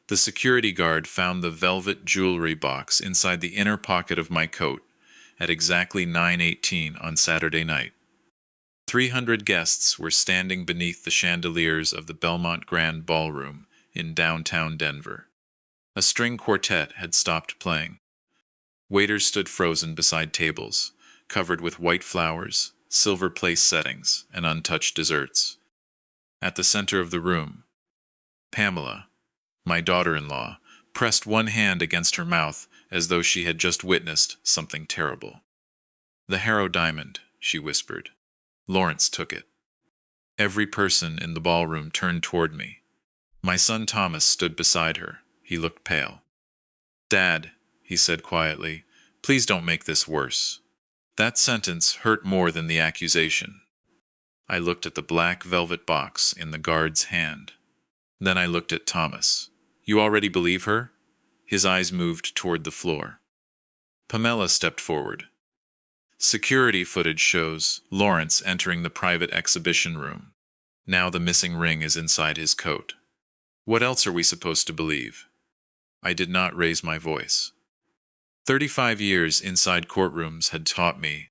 The security guard found the velvet jewelry box inside the inner pocket of my coat at exactly 9:18 on Saturday night. 300 guests were standing beneath the chandeliers of the Belmont Grand Ballroom in downtown Denver. A string quartet had stopped playing. Waiters stood frozen beside tables, covered with white flowers, silver place settings, and untouched desserts. At the center of the room, Pamela, my daughter-in-law, pressed one hand against her mouth as though she had just witnessed something terrible. "The Harrow Diamond," she whispered. "Lawrence took it." Every person in the ballroom turned toward me. My son Thomas stood beside her. He looked pale. "Dad," he said quietly, "please don't make this worse." That sentence hurt more than the accusation. I looked at the black velvet box in the guard's hand. Then I looked at Thomas. "You already believe her?" His eyes moved toward the floor. Pamela stepped forward. Security footage shows Lawrence entering the private exhibition room. Now the missing ring is inside his coat. What else are we supposed to believe? I did not raise my voice. 35 years inside courtrooms had taught me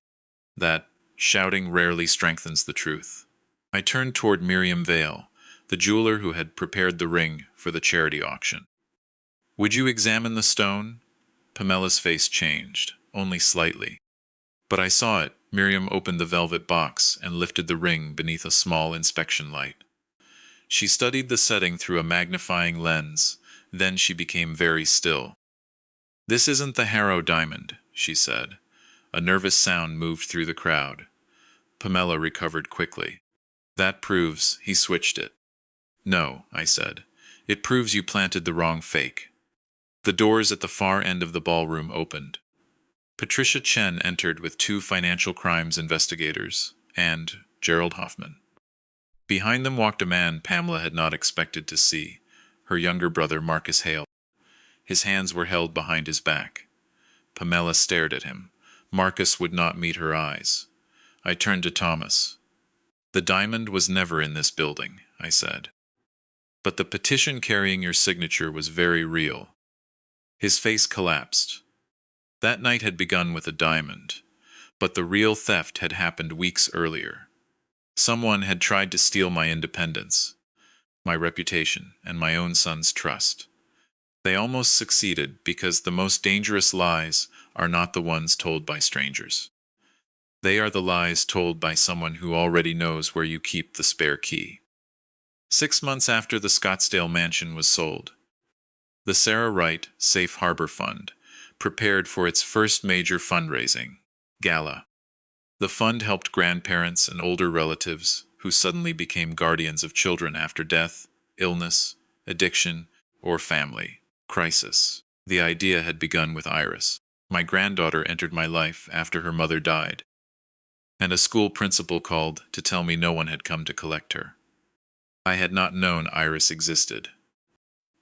that shouting rarely strengthens the truth. I turned toward Miriam Vale, the jeweler who had prepared the ring for the charity auction. "Would you examine the stone?" Pamela's face changed, only slightly. But I saw it. Miriam opened the velvet box and lifted the ring beneath a small inspection light. She studied the setting through a magnifying lens, then she became very still. "This isn't the Harrow Diamond," she said. A nervous sound moved through the crowd. Pamela recovered quickly. "That proves he switched it." "No," I said. "It proves you planted the wrong fake." The doors at the far end of the ballroom opened. Patricia Chen entered with 2 financial crimes investigators and Gerald Hoffman. Behind them walked a man Pamela had not expected to see, her younger brother Marcus Hale. His hands were held behind his back. Pamela stared at him. Marcus would not meet her eyes. I turned to Thomas. "The diamond was never in this building," I said. "But the petition carrying your signature was very real." His face collapsed. That night had begun with a diamond, but the real theft had happened weeks earlier. Someone had tried to steal my independence, my reputation, and my own son's trust. They almost succeeded because the most dangerous lies are not the ones told by strangers. They are the lies told by someone who already knows where you keep the spare key. 6 months after the Scottsdale mansion was sold, the Sarah Wright Safe Harbor Fund prepared for its first major fundraising, gala. The fund helped grandparents and older relatives who suddenly became guardians of children after death, illness, addiction, or family crisis. The idea had begun with Iris. My granddaughter entered my life after her mother died, and a school principal called to tell me no one had come to collect her. I had not known Iris existed.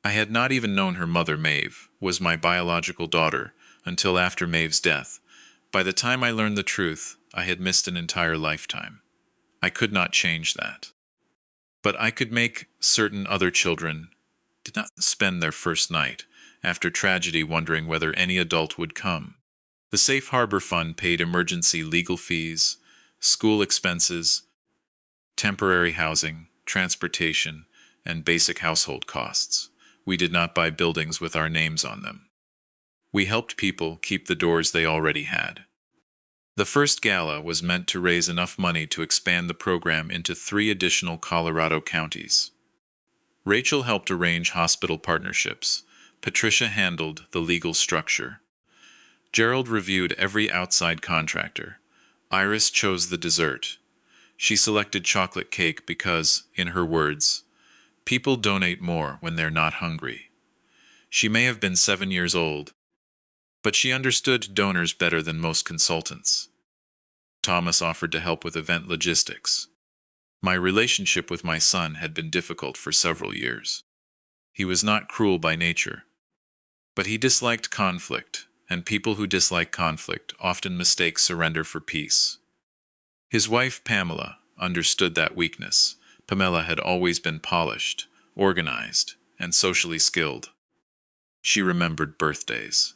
I had not even known her mother, Maeve, was my biological daughter until after Maeve's death. By the time I learned the truth, I had missed an entire lifetime. I could not change that. But I could make certain other children did not spend their first night after tragedy wondering whether any adult would come. The Safe Harbor Fund paid emergency legal fees, school expenses, temporary housing, transportation, and basic household costs. We did not buy buildings with our names on them. We helped people keep the doors they already had. The first gala was meant to raise enough money to expand the program into 3 additional Colorado counties. Rachel helped arrange hospital partnerships. Patricia handled the legal structure. Gerald reviewed every outside contractor. Iris chose the dessert. She selected chocolate cake because, in her words, people donate more when they're not hungry. She may have been 7 years old, but she understood donors better than most consultants. Thomas offered to help with event logistics. My relationship with my son had been difficult for several years. He was not cruel by nature, but he disliked conflict, and people who dislike conflict often mistake surrender for peace. His wife, Pamela, understood that weakness. Pamela had always been polished, organized, and socially skilled. She remembered birthdays.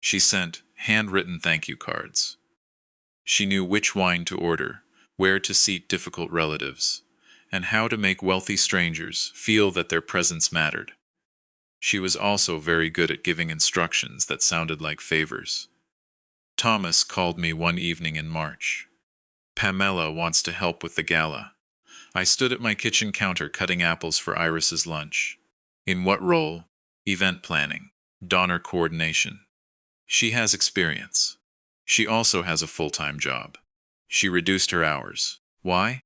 She sent handwritten thank you cards. She knew which wine to order, where to seat difficult relatives, and how to make wealthy strangers feel that their presence mattered. She was also very good at giving instructions that sounded like favors. Thomas called me one evening in March. Pamela wants to help with the gala. I stood at my kitchen counter cutting apples for Iris's lunch. In what role? Event planning, donor coordination. She has experience. She also has a full-time job. She reduced her hours. Why?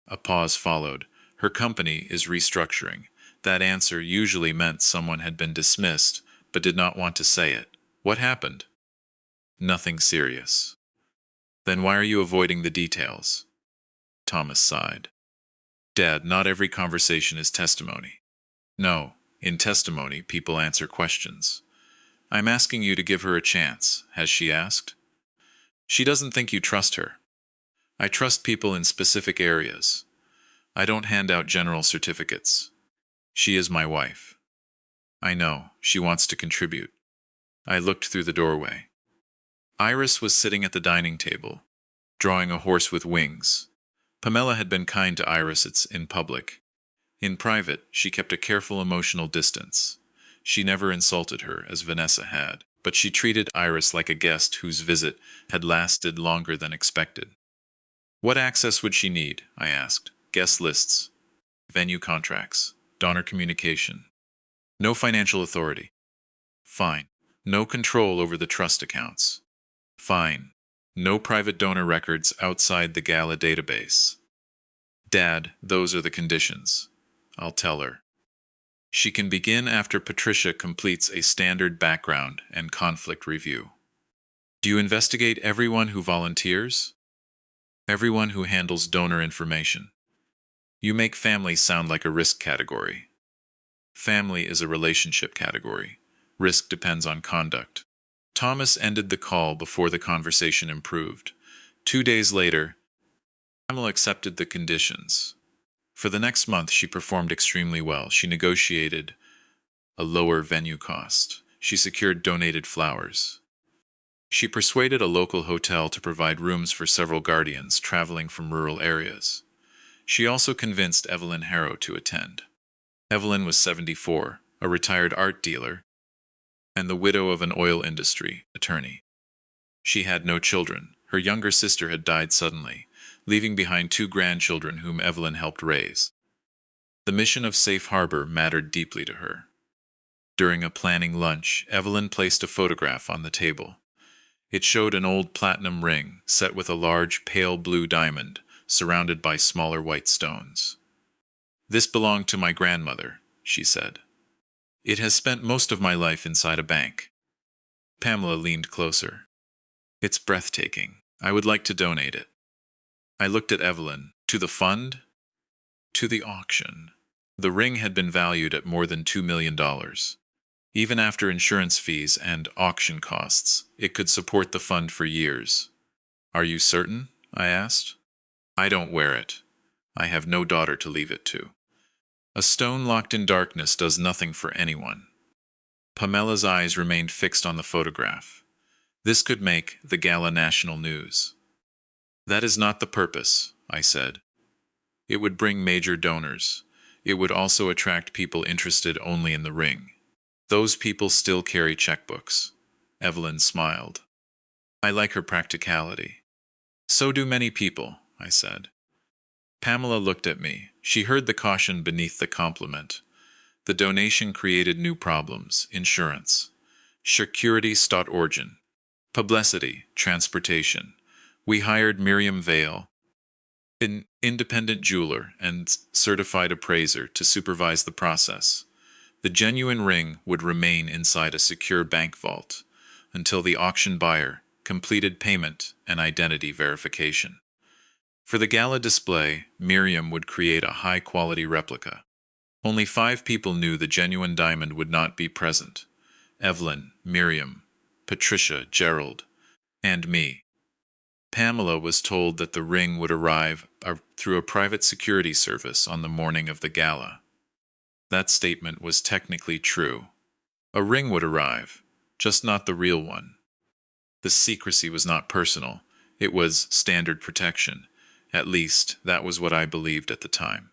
A pause followed. Her company is restructuring. That answer usually meant someone had been dismissed, but did not want to say it. What happened? Nothing serious. Then why are you avoiding the details? Thomas sighed. Dad, not every conversation is testimony. No, in testimony, people answer questions. I'm asking you to give her a chance, has she asked? She doesn't think you trust her. I trust people in specific areas. I don't hand out general certificates. She is my wife. I know, she wants to contribute. I looked through the doorway. Iris was sitting at the dining table, drawing a horse with wings. Pamela had been kind to Iris in public. In private, she kept a careful emotional distance. She never insulted her, as Vanessa had, but she treated Iris like a guest whose visit had lasted longer than expected. What access would she need? I asked. Guest lists, venue contracts, donor communication. No financial authority. Fine. No control over the trust accounts. Fine. No private donor records outside the gala database. Dad, those are the conditions. I'll tell her. She can begin after Patricia completes a standard background and conflict review. Do you investigate everyone who volunteers? Everyone who handles donor information. You make family sound like a risk category. Family is a relationship category. Risk depends on conduct. Thomas ended the call before the conversation improved. 2 days later, Pamela accepted the conditions. For the next month, she performed extremely well. She negotiated a lower venue cost. She secured donated flowers. She persuaded a local hotel to provide rooms for several guardians traveling from rural areas. She also convinced Evelyn Harrow to attend. Evelyn was 74, a retired art dealer, and the widow of an oil industry attorney. She had no children. Her younger sister had died suddenly, leaving behind 2 grandchildren whom Evelyn helped raise. The mission of Safe Harbor mattered deeply to her. During a planning lunch, Evelyn placed a photograph on the table. It showed an old platinum ring set with a large pale blue diamond surrounded by smaller white stones. This belonged to my grandmother, she said. It has spent most of my life inside a bank. Pamela leaned closer. It's breathtaking. I would like to donate it. I looked at Evelyn. To the fund? To the auction. The ring had been valued at more than $2 million. Even after insurance fees and auction costs, it could support the fund for years. Are you certain? I asked. I don't wear it. I have no daughter to leave it to. A stone locked in darkness does nothing for anyone. Pamela's eyes remained fixed on the photograph. This could make the gala national news. That is not the purpose, I said. It would bring major donors. It would also attract people interested only in the ring. Those people still carry checkbooks. Evelyn smiled. I like her practicality. So do many people, I said. Pamela looked at me. She heard the caution beneath the compliment. The donation created new problems: insurance, security stot origin, publicity, transportation. We hired Miriam Vale, an independent jeweler and certified appraiser, to supervise the process. The genuine ring would remain inside a secure bank vault until the auction buyer completed payment and identity verification. For the gala display, Miriam would create a high-quality replica. Only 5 people knew the genuine diamond would not be present: Evelyn, Miriam, Patricia, Gerald, and me. Pamela was told that the ring would arrive through a private security service on the morning of the gala. That statement was technically true. A ring would arrive, just not the real one. The secrecy was not personal, it was standard protection. At least, that was what I believed at the time.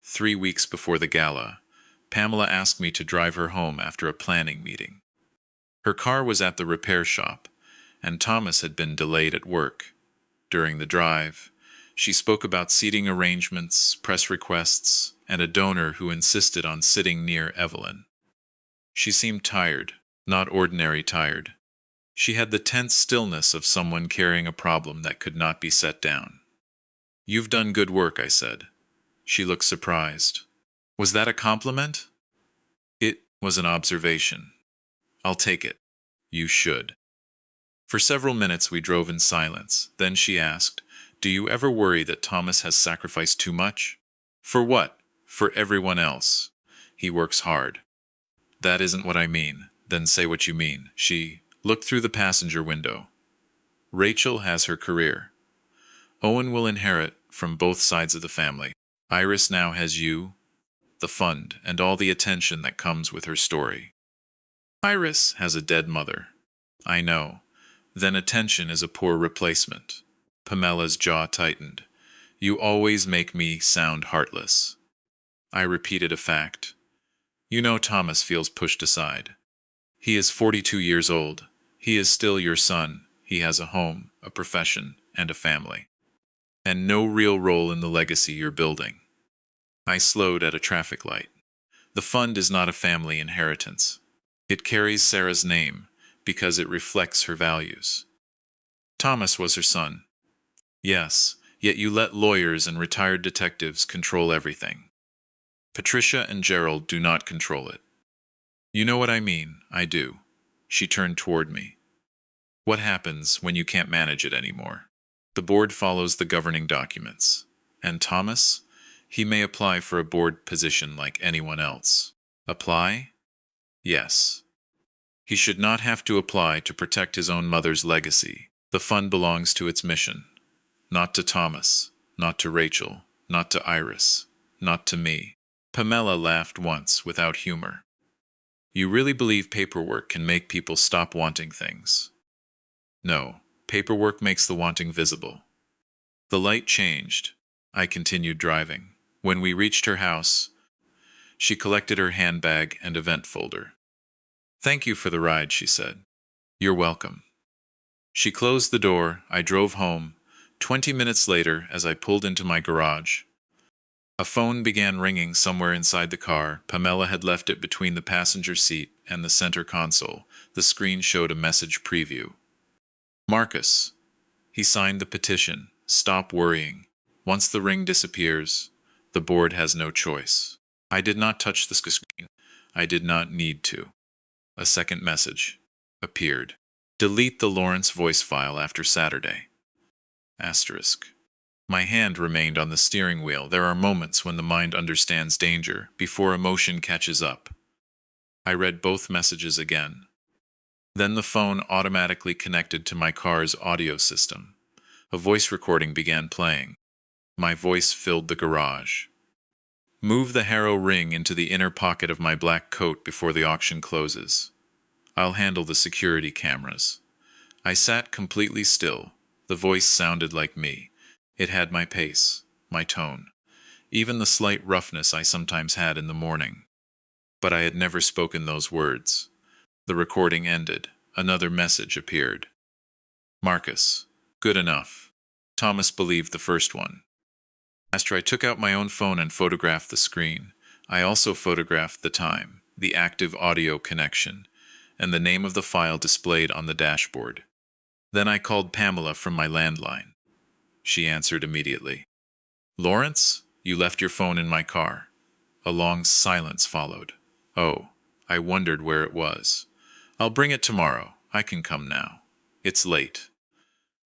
3 weeks before the gala, Pamela asked me to drive her home after a planning meeting. Her car was at the repair shop, and Thomas had been delayed at work. During the drive, she spoke about seating arrangements, press requests, and a donor who insisted on sitting near Evelyn. She seemed tired, not ordinary tired. She had the tense stillness of someone carrying a problem that could not be set down. "You've done good work," I said. She looked surprised. "Was that a compliment?" "It was an observation." "I'll take it." "You should." For several minutes we drove in silence. Then she asked, "Do you ever worry that Thomas has sacrificed too much?" "For what?" "For everyone else. He works hard." "That isn't what I mean." "Then say what you mean." She looked through the passenger window. "Rachel has her career. Owen will inherit from both sides of the family. Iris now has you, the fund, and all the attention that comes with her story. Iris has a dead mother." "I know. Then attention is a poor replacement." Pamela's jaw tightened. "You always make me sound heartless." I repeated a fact. "You know Thomas feels pushed aside. He is 42 years old. He is still your son. He has a home, a profession, and a family. And no real role in the legacy you're building." I slowed at a traffic light. The fund is not a family inheritance. It carries Sarah's name because it reflects her values. Thomas was her son. Yes, yet you let lawyers and retired detectives control everything. Patricia and Gerald do not control it. "You know what I mean." "I do." She turned toward me. "What happens when you can't manage it anymore?" "The board follows the governing documents. And Thomas? He may apply for a board position like anyone else." "Apply?" "Yes. He should not have to apply to protect his own mother's legacy. The fund belongs to its mission. Not to Thomas, not to Rachel, not to Iris, not to me." Pamela laughed once without humor. "You really believe paperwork can make people stop wanting things?" "No, paperwork makes the wanting visible." The light changed. I continued driving. When we reached her house, she collected her handbag and event folder. "Thank you for the ride," she said. "You're welcome." She closed the door. I drove home. 20 minutes later, as I pulled into my garage, a phone began ringing somewhere inside the car. Pamela had left it between the passenger seat and the center console. The screen showed a message preview. "Marcus." He signed the petition. "Stop worrying. Once the ring disappears, the board has no choice." I did not touch the screen. I did not need to. A second message appeared. "Delete the Lawrence voice file after Saturday." Asterisk. My hand remained on the steering wheel. There are moments when the mind understands danger before emotion catches up. I read both messages again. Then the phone automatically connected to my car's audio system. A voice recording began playing. My voice filled the garage. "Move the Harrow ring into the inner pocket of my black coat before the auction closes. I'll handle the security cameras." I sat completely still. The voice sounded like me. It had my pace, my tone, even the slight roughness I sometimes had in the morning. But I had never spoken those words. The recording ended. Another message appeared. "Marcus, good enough." Thomas believed the first one. After I took out my own phone and photographed the screen, I also photographed the time, the active audio connection, and the name of the file displayed on the dashboard. Then I called Pamela from my landline. She answered immediately. "Lawrence, you left your phone in my car." A long silence followed. "Oh, I wondered where it was. I'll bring it tomorrow. I can come now. It's late."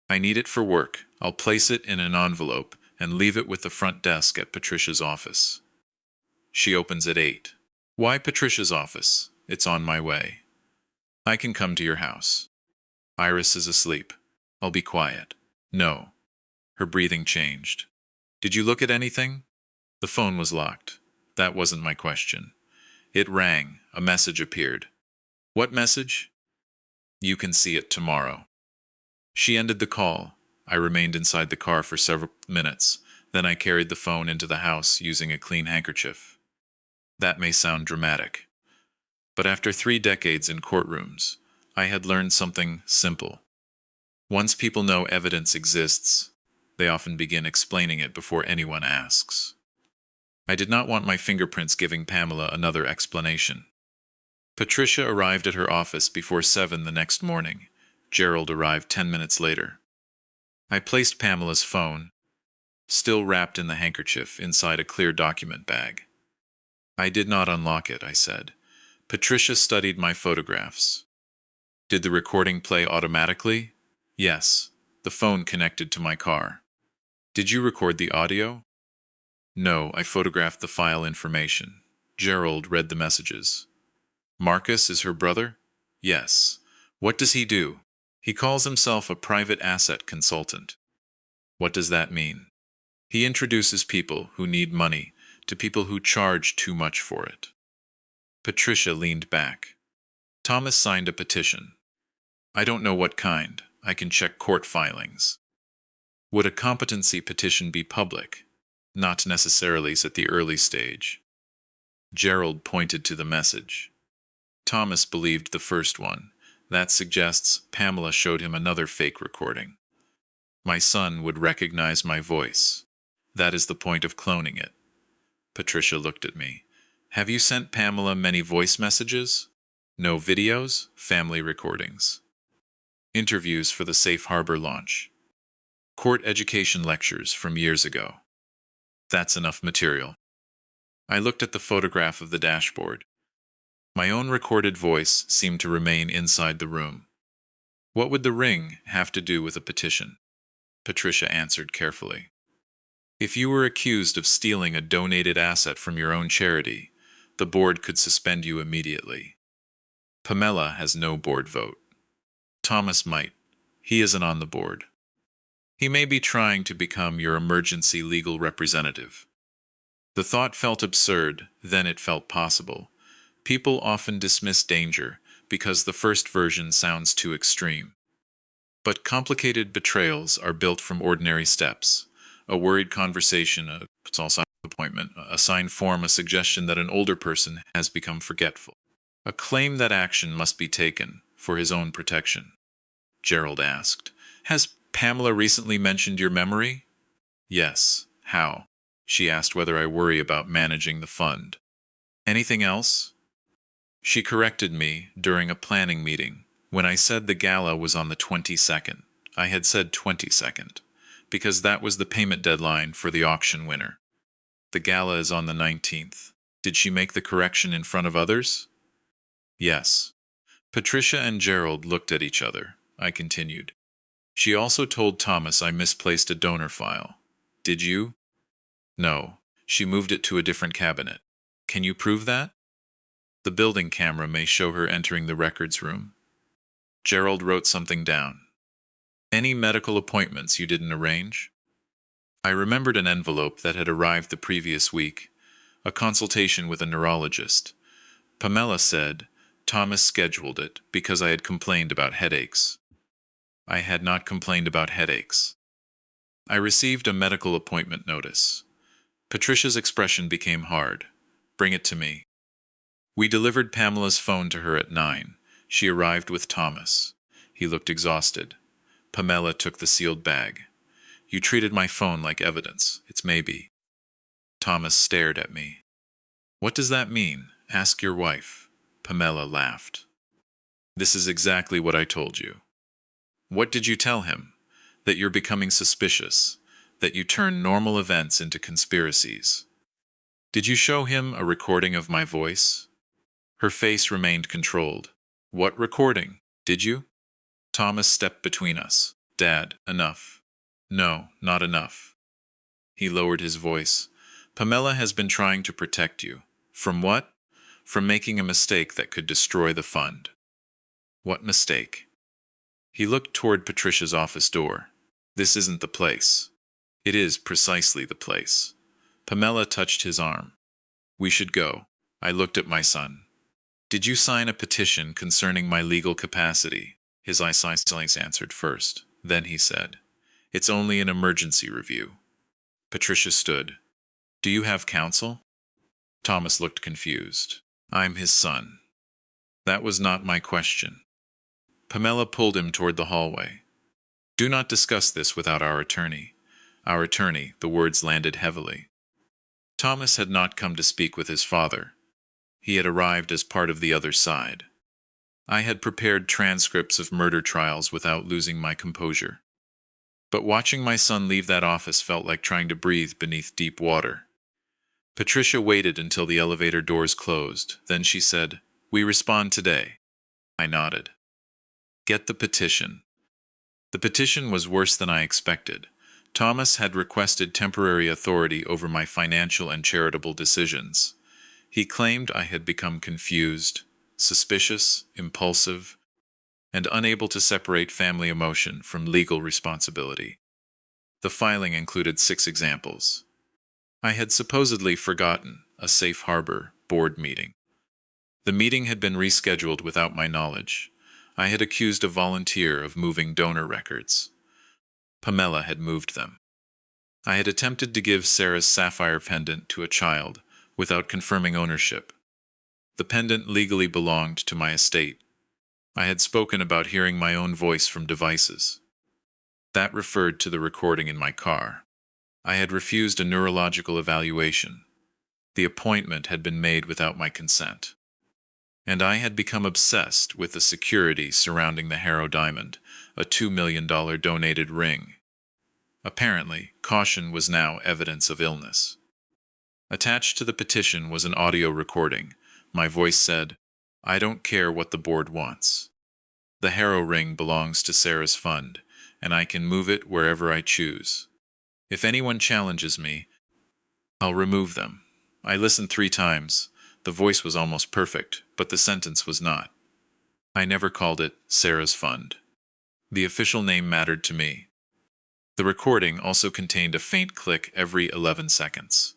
"I need it for work. I'll place it in an envelope and leave it with the front desk at Patricia's office." "She opens at 8. "Why Patricia's office? It's on my way." "I can come to your house." "Iris is asleep. I'll be quiet." "No." Her breathing changed. "Did you look at anything?" The phone was locked. That wasn't my question. It rang. A message appeared. What message? You can see it tomorrow. She ended the call. I remained inside the car for several minutes. Then I carried the phone into the house using a clean handkerchief. That may sound dramatic, but after 3 decades in courtrooms, I had learned something simple. Once people know evidence exists, they often begin explaining it before anyone asks. I did not want my fingerprints giving Pamela another explanation. Patricia arrived at her office before 7 the next morning. Gerald arrived 10 minutes later. I placed Pamela's phone, still wrapped in the handkerchief, inside a clear document bag. I did not unlock it, I said. Patricia studied my photographs. Did the recording play automatically? Yes. The phone connected to my car. Did you record the audio? No, I photographed the file information. Gerald read the messages. Marcus is her brother? Yes. What does he do? He calls himself a private asset consultant. What does that mean? He introduces people who need money to people who charge too much for it. Patricia leaned back. Thomas signed a petition. I don't know what kind. I can check court filings. Would a competency petition be public? Not necessarily at the early stage. Gerald pointed to the message. Thomas believed the first one. That suggests Pamela showed him another fake recording. My son would recognize my voice. That is the point of cloning it. Patricia looked at me. Have you sent Pamela many voice messages? No videos, family recordings. Interviews for the Safe Harbor launch. Court education lectures from years ago. That's enough material. I looked at the photograph of the dashboard. My own recorded voice seemed to remain inside the room. What would the ring have to do with a petition? Patricia answered carefully. If you were accused of stealing a donated asset from your own charity, the board could suspend you immediately. Pamela has no board vote. Thomas might. He isn't on the board. He may be trying to become your emergency legal representative. The thought felt absurd, then it felt possible. People often dismiss danger because the first version sounds too extreme. But complicated betrayals are built from ordinary steps. A worried conversation, a appointment, a signed form, a suggestion that an older person has become forgetful. A claim that action must be taken for his own protection. Gerald asked, Has Pamela recently mentioned your memory? Yes. How? She asked whether I worry about managing the fund. Anything else? She corrected me during a planning meeting. When I said the gala was on the 22nd, I had said 22nd, because that was the payment deadline for the auction winner. The gala is on the 19th. Did she make the correction in front of others? Yes. Patricia and Gerald looked at each other. I continued. She also told Thomas I misplaced a donor file. Did you? No. She moved it to a different cabinet. Can you prove that? The building camera may show her entering the records room. Gerald wrote something down. Any medical appointments you didn't arrange? I remembered an envelope that had arrived the previous week, a consultation with a neurologist. Pamela said Thomas scheduled it because I had complained about headaches. I had not complained about headaches. I received a medical appointment notice. Patricia's expression became hard. Bring it to me. We delivered Pamela's phone to her at 9. She arrived with Thomas. He looked exhausted. Pamela took the sealed bag. You treated my phone like evidence. It's maybe. Thomas stared at me. What does that mean? Ask your wife. Pamela laughed. This is exactly what I told you. What did you tell him? That you're becoming suspicious. That you turn normal events into conspiracies. Did you show him a recording of my voice? Her face remained controlled. What recording? Did you? Thomas stepped between us. Dad, enough. No, not enough. He lowered his voice. Pamela has been trying to protect you. From what? From making a mistake that could destroy the fund. What mistake? He looked toward Patricia's office door. This isn't the place. It is precisely the place. Pamela touched his arm. We should go. I looked at my son. Did you sign a petition concerning my legal capacity? His eyes answered first. Then he said, It's only an emergency review. Patricia stood. Do you have counsel? Thomas looked confused. I'm his son. That was not my question. Pamela pulled him toward the hallway. Do not discuss this without our attorney. Our attorney, the words landed heavily. Thomas had not come to speak with his father. He had arrived as part of the other side. I had prepared transcripts of murder trials without losing my composure. But watching my son leave that office felt like trying to breathe beneath deep water. Patricia waited until the elevator doors closed. Then she said, We respond today. I nodded. Get the petition. The petition was worse than I expected. Thomas had requested temporary authority over my financial and charitable decisions. He claimed I had become confused, suspicious, impulsive, and unable to separate family emotion from legal responsibility. The filing included 6 examples. I had supposedly forgotten a safe harbor board meeting. The meeting had been rescheduled without my knowledge. I had accused a volunteer of moving donor records. Pamela had moved them. I had attempted to give Sarah's sapphire pendant to a child without confirming ownership. The pendant legally belonged to my estate. I had spoken about hearing my own voice from devices. That referred to the recording in my car. I had refused a neurological evaluation. The appointment had been made without my consent. And I had become obsessed with the security surrounding the Harrow Diamond, a $2 million donated ring. Apparently, caution was now evidence of illness. Attached to the petition was an audio recording. My voice said, I don't care what the board wants. The Harrow ring belongs to Sarah's fund, and I can move it wherever I choose. If anyone challenges me, I'll remove them. I listened 3 times. The voice was almost perfect, but the sentence was not. I never called it Sarah's fund. The official name mattered to me. The recording also contained a faint click every 11 seconds.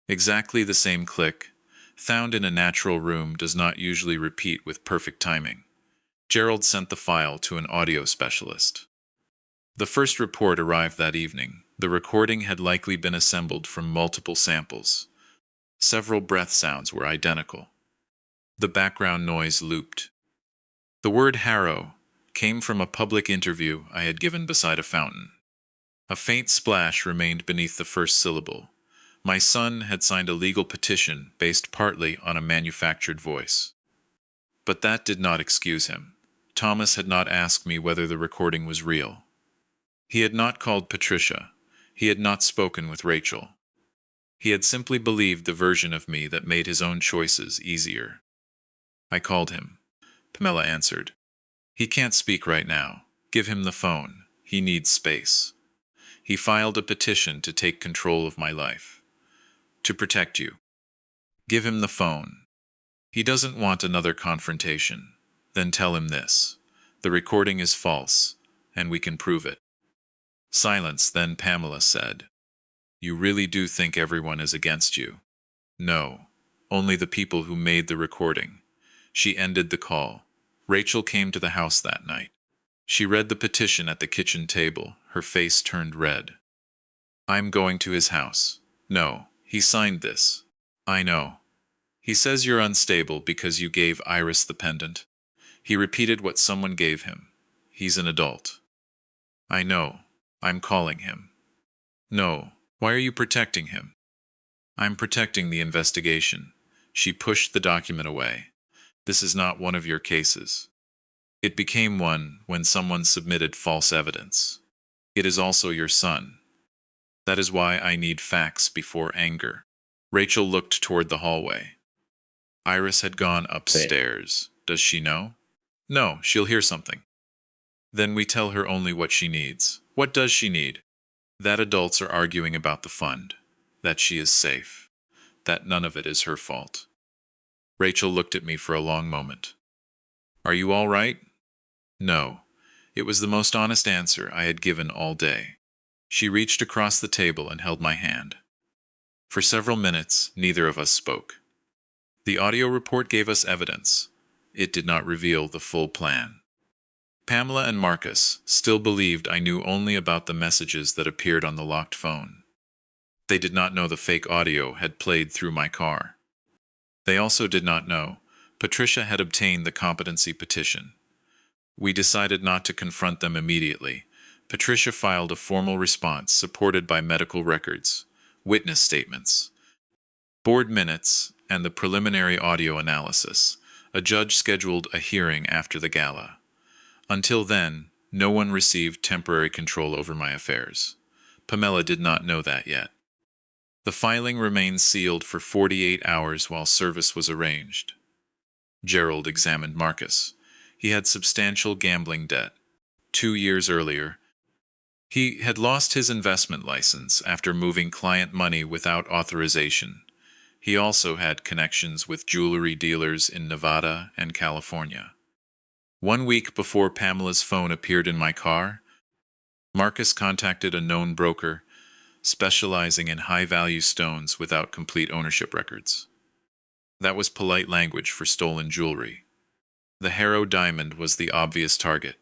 Exactly the same click, found in a natural room, does not usually repeat with perfect timing. Gerald sent the file to an audio specialist. The first report arrived that evening. The recording had likely been assembled from multiple samples. Several breath sounds were identical. The background noise looped. The word Harrow came from a public interview I had given beside a fountain. A faint splash remained beneath the first syllable. My son had signed a legal petition based partly on a manufactured voice. But that did not excuse him. Thomas had not asked me whether the recording was real. He had not called Patricia. He had not spoken with Rachel. He had simply believed the version of me that made his own choices easier. I called him. Pamela answered. He can't speak right now. Give him the phone. He needs space. He filed a petition to take control of my life. To protect you. Give him the phone. He doesn't want another confrontation. Then tell him this. The recording is false, and we can prove it. Silence. Then Pamela said, You really do think everyone is against you? No, only the people who made the recording. She ended the call. Rachel came to the house that night. She read the petition at the kitchen table. Her face turned red. I'm going to his house. No, he signed this. I know. He says you're unstable because you gave Iris the pendant. He repeated what someone gave him. He's an adult. I know. I'm calling him. No. Why are you protecting him? I'm protecting the investigation. She pushed the document away. This is not one of your cases. It became one when someone submitted false evidence. It is also your son. That is why I need facts before anger. Rachel looked toward the hallway. Iris had gone upstairs. Does she know? No, she'll hear something. Then we tell her only what she needs. What does she need? That adults are arguing about the fund. That she is safe. That none of it is her fault. Rachel looked at me for a long moment. Are you all right? No. It was the most honest answer I had given all day. She reached across the table and held my hand. For several minutes, neither of us spoke. The audio report gave us evidence. It did not reveal the full plan. Pamela and Marcus still believed I knew only about the messages that appeared on the locked phone. They did not know the fake audio had played through my car. They also did not know Patricia had obtained the competency petition. We decided not to confront them immediately. Patricia filed a formal response supported by medical records, witness statements, board minutes, and the preliminary audio analysis. A judge scheduled a hearing after the gala. Until then, no one received temporary control over my affairs. Pamela did not know that yet. The filing remained sealed for 48 hours while service was arranged. Gerald examined Marcus. He had substantial gambling debt. 2 years earlier, he had lost his investment license after moving client money without authorization. He also had connections with jewelry dealers in Nevada and California. 1 week before Pamela's phone appeared in my car, Marcus contacted a known broker specializing in high-value stones without complete ownership records. That was polite language for stolen jewelry. The Harrow Diamond was the obvious target.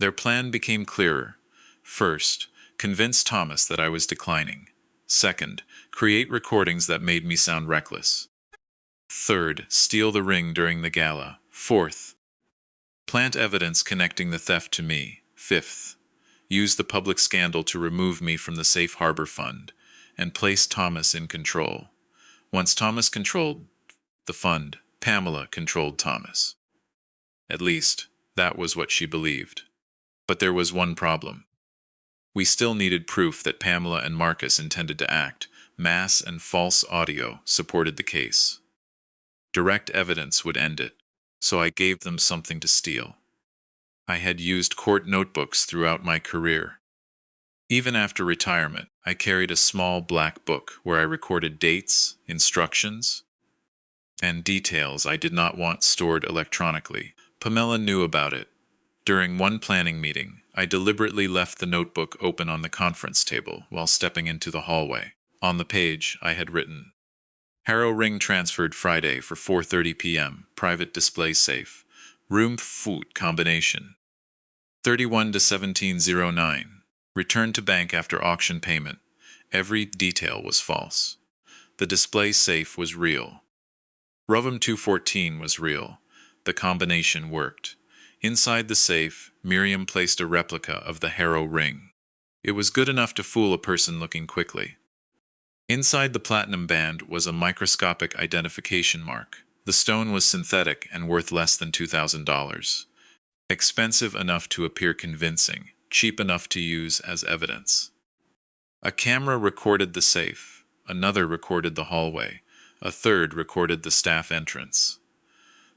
Their plan became clearer. First, convince Thomas that I was declining. Second, create recordings that made me sound reckless. Third, steal the ring during the gala. Fourth, plant evidence connecting the theft to me. Fifth, use the public scandal to remove me from the safe harbor fund and place Thomas in control. Once Thomas controlled the fund, Pamela controlled Thomas. At least, that was what she believed. But there was one problem. We still needed proof that Pamela and Marcus intended to act. Mass and false audio supported the case. Direct evidence would end it, so I gave them something to steal. I had used court notebooks throughout my career. Even after retirement, I carried a small black book where I recorded dates, instructions, and details I did not want stored electronically. Pamela knew about it. During one planning meeting, I deliberately left the notebook open on the conference table while stepping into the hallway. On the page, I had written, Harrow ring transferred Friday for 4:30 p.m., private display safe, room food combination, 31 to 1709, returned to bank after auction payment. Every detail was false. The display safe was real. Rovum 214 was real. The combination worked. Inside the safe, Miriam placed a replica of the Harrow ring. It was good enough to fool a person looking quickly. Inside the platinum band was a microscopic identification mark. The stone was synthetic and worth less than $2,000. Expensive enough to appear convincing, cheap enough to use as evidence. A camera recorded the safe, another recorded the hallway, a third recorded the staff entrance.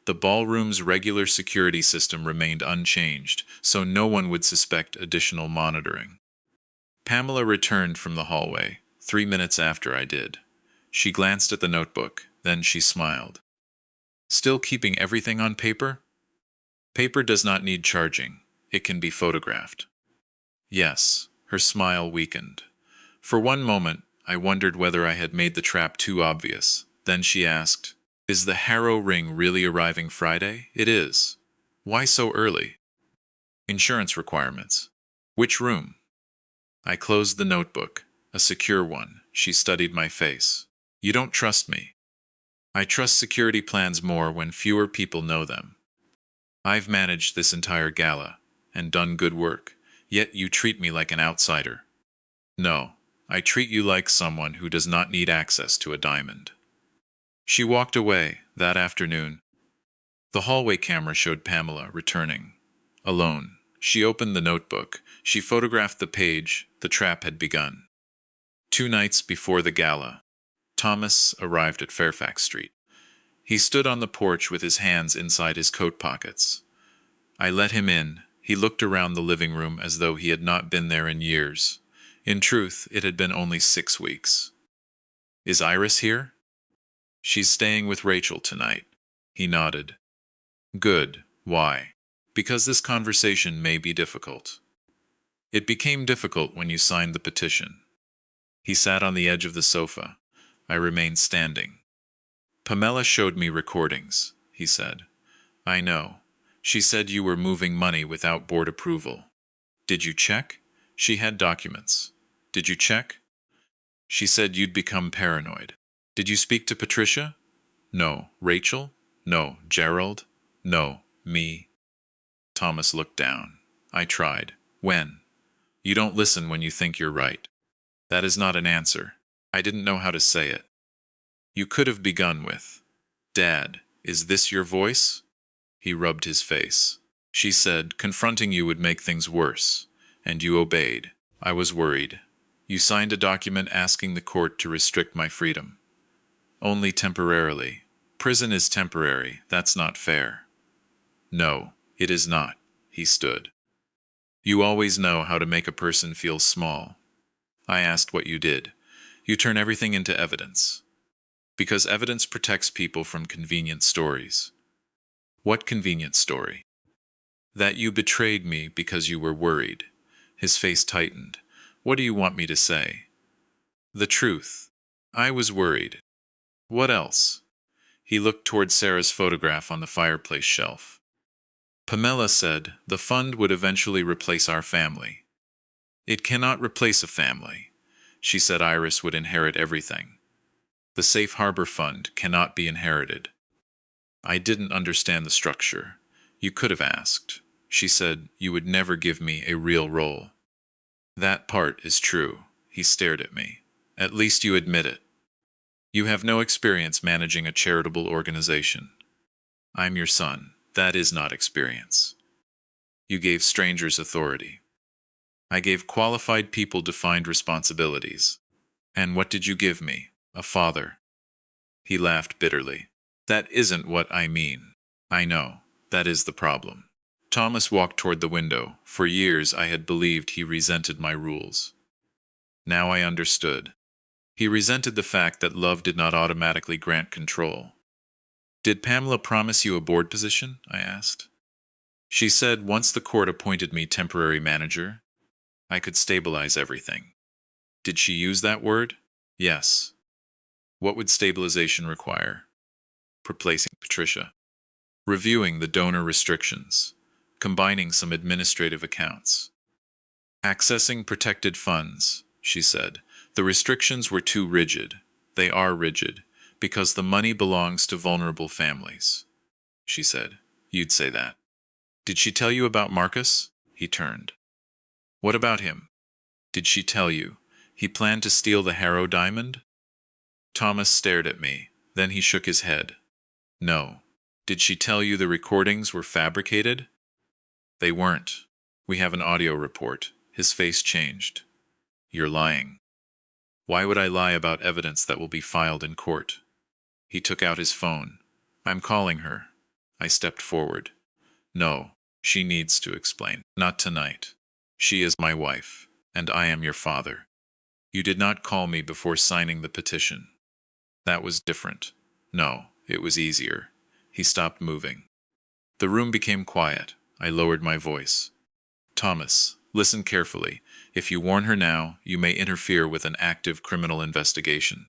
The ballroom's regular security system remained unchanged, so no one would suspect additional monitoring. Pamela returned from the hallway, 3 minutes after I did. She glanced at the notebook, then she smiled. Still keeping everything on paper? Paper does not need charging. It can be photographed. Yes, her smile weakened. For one moment, I wondered whether I had made the trap too obvious. Then she asked, Is the Harrow ring really arriving Friday? It is. Why so early? Insurance requirements. Which room? I closed the notebook. A secure one. She studied my face. You don't trust me. I trust security plans more when fewer people know them. I've managed this entire gala and done good work, yet you treat me like an outsider. No, I treat you like someone who does not need access to a diamond. She walked away that afternoon. The hallway camera showed Pamela returning. Alone, she opened the notebook. She photographed the page. The trap had begun. 2 nights before the gala, Thomas arrived at Fairfax Street. He stood on the porch with his hands inside his coat pockets. I let him in. He looked around the living room as though he had not been there in years. In truth, it had been only 6 weeks. Is Iris here? She's staying with Rachel tonight. He nodded. Good. Why? Because this conversation may be difficult. It became difficult when you signed the petition. He sat on the edge of the sofa. I remained standing. Pamela showed me recordings, he said. I know. She said you were moving money without board approval. Did you check? She had documents. Did you check? She said you'd become paranoid. Did you speak to Patricia? No. Rachel? No. Gerald? No. Me. Thomas looked down. I tried. When? You don't listen when you think you're right. That is not an answer. I didn't know how to say it. You could have begun with, Dad, is this your voice? He rubbed his face. She said, confronting you would make things worse, and you obeyed. I was worried. You signed a document asking the court to restrict my freedom. Only temporarily. Prison is temporary. That's not fair. No, it is not. He stood. You always know how to make a person feel small. I asked what you did. You turn everything into evidence. Because evidence protects people from convenient stories. What convenient story? That you betrayed me because you were worried. His face tightened. What do you want me to say? The truth. I was worried. What else? He looked toward Sarah's photograph on the fireplace shelf. Pamela said the fund would eventually replace our family. It cannot replace a family. She said Iris would inherit everything. The Safe Harbor Fund cannot be inherited. I didn't understand the structure. You could have asked. She said you would never give me a real role. That part is true. He stared at me. At least you admit it. You have no experience managing a charitable organization. I'm your son. That is not experience. You gave strangers authority. I gave qualified people defined responsibilities. And what did you give me? A father. He laughed bitterly. That isn't what I mean. I know. That is the problem. Thomas walked toward the window. For years I had believed he resented my rules. Now I understood. He resented the fact that love did not automatically grant control. Did Pamela promise you a board position? I asked. She said once the court appointed me temporary manager, I could stabilize everything. Did she use that word? Yes. What would stabilization require? Replacing Patricia. Reviewing the donor restrictions. Combining some administrative accounts. Accessing protected funds, she said. The restrictions were too rigid. They are rigid, because the money belongs to vulnerable families. She said, you'd say that. Did she tell you about Marcus? He turned. What about him? Did she tell you? He planned to steal the Harrow Diamond? Thomas stared at me. Then he shook his head. No. Did she tell you the recordings were fabricated? They weren't. We have an audio report. His face changed. You're lying. Why would I lie about evidence that will be filed in court? He took out his phone. I'm calling her. I stepped forward. No, she needs to explain. Not tonight. She is my wife, and I am your father. You did not call me before signing the petition. That was different. No, it was easier. He stopped moving. The room became quiet. I lowered my voice. Thomas, listen carefully. If you warn her now, you may interfere with an active criminal investigation.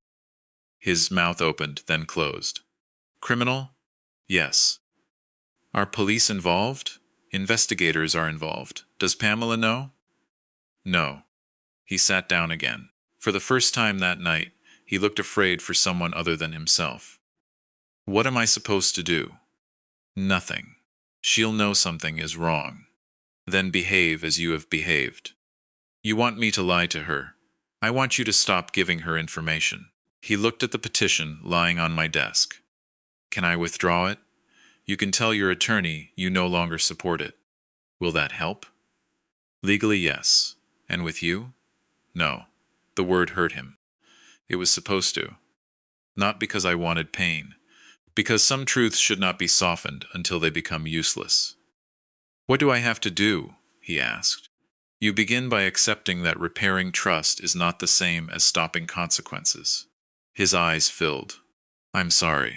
His mouth opened, then closed. Criminal? Yes. Are police involved? Investigators are involved. Does Pamela know? No. He sat down again. For the first time that night, he looked afraid for someone other than himself. What am I supposed to do? Nothing. She'll know something is wrong. Then behave as you have behaved. You want me to lie to her. I want you to stop giving her information. He looked at the petition lying on my desk. Can I withdraw it? You can tell your attorney you no longer support it. Will that help? Legally, yes. And with you? No. The word hurt him. It was supposed to. Not because I wanted pain. Because some truths should not be softened until they become useless. What do I have to do? He asked. You begin by accepting that repairing trust is not the same as stopping consequences. His eyes filled. I'm sorry.